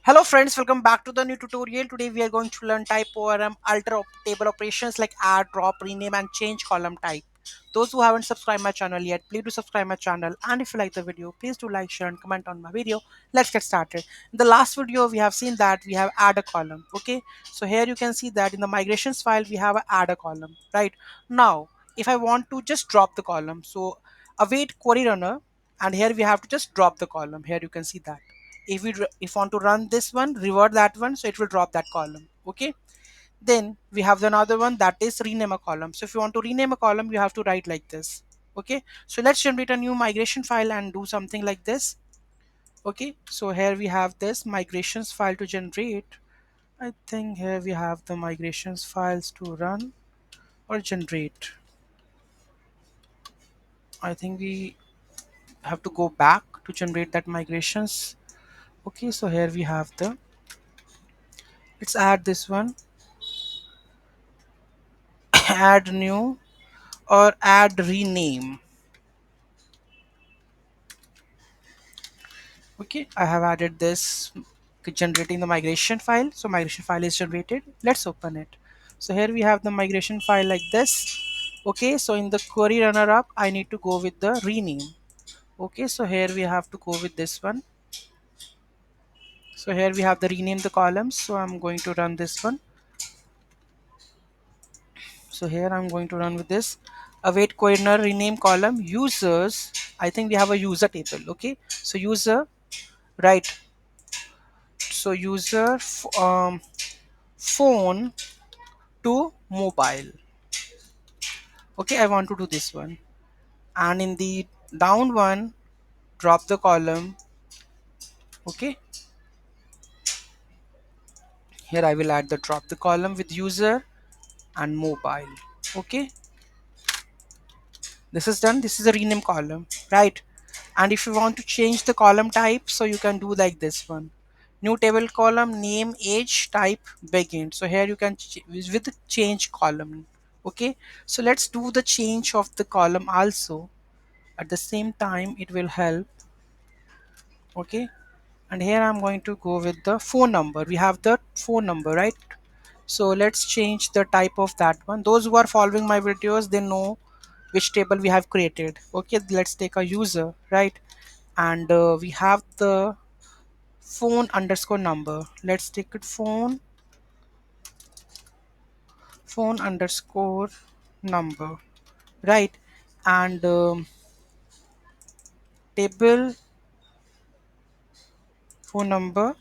Hello friends, welcome back to the new tutorial. Today we are going to learn TypeORM, table operations like add, drop, rename and change column type. Those who haven't subscribed my channel yet, please do subscribe my channel, and if you like the video, please do like, share and comment on my video. Let's get started. In the last video we have seen that we have add a column. Okay, so here you can see that in the migrations file we have a add a column. Right now, if I want to just drop the column, so await query runner, and here we have to just drop the column. Here you can see that if want to run this one, revert that one, so it will drop that column. Okay, then we have another one, that is rename a column. So if you want to rename a column, you have to write like this. Okay, so let's generate a new migration file and do something like this. Okay, so here we have this migrations file to generate. I think here we have the migrations files to run or generate. I think we have to go back to generate that migrations. Okay, so here we have the, let's add this one. Add new or add rename. Okay, I have added this, generating the migration file. So migration file is generated. Let's open it. So here we have the migration file like this. Okay, so in the query runner up I need to go with the rename. Okay, so here we have to go with this one. So here we have the rename the columns, so I'm going to run this one. So here I'm going to run with this await query runner rename column users. I think we have a user table. Okay, so user, right, so user phone to mobile. Okay, I want to do this one, and in the down one drop the column. Okay, here I will add the drop the column with user and mobile. Okay, this is done. This is a rename column, right? And if you want to change the column type, so you can do like this one, new table column name age type begin. So here you can with the change column. Okay, so let's do the change of the column also. At the same time it will help. Okay, and here I'm going to go with the phone number. We have the phone number, right? So let's change the type of that one. Those who are following my videos, they know which table we have created. Okay, let's take a user, right? And we have the phone underscore number. Let's take it phone underscore number, right? And table phone number.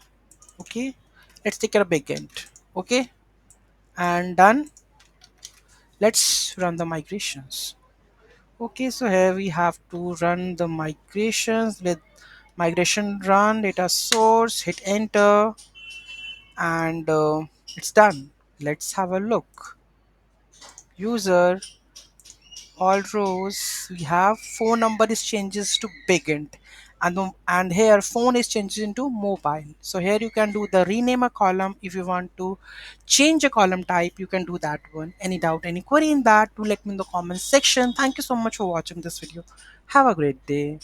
Okay, let's take a big int. Okay, and done. Let's run the migrations. Okay, so here we have to run the migrations with migration run data source, hit enter, and it's done. Let's have a look. User, all rows, we have phone number is changes to big int, and here phone is changed into mobile. So here you can do the rename a column. If you want to change a column type, you can do that one. Any doubt, any query in that, do let me in the comment section. Thank you so much for watching this video. Have a great day.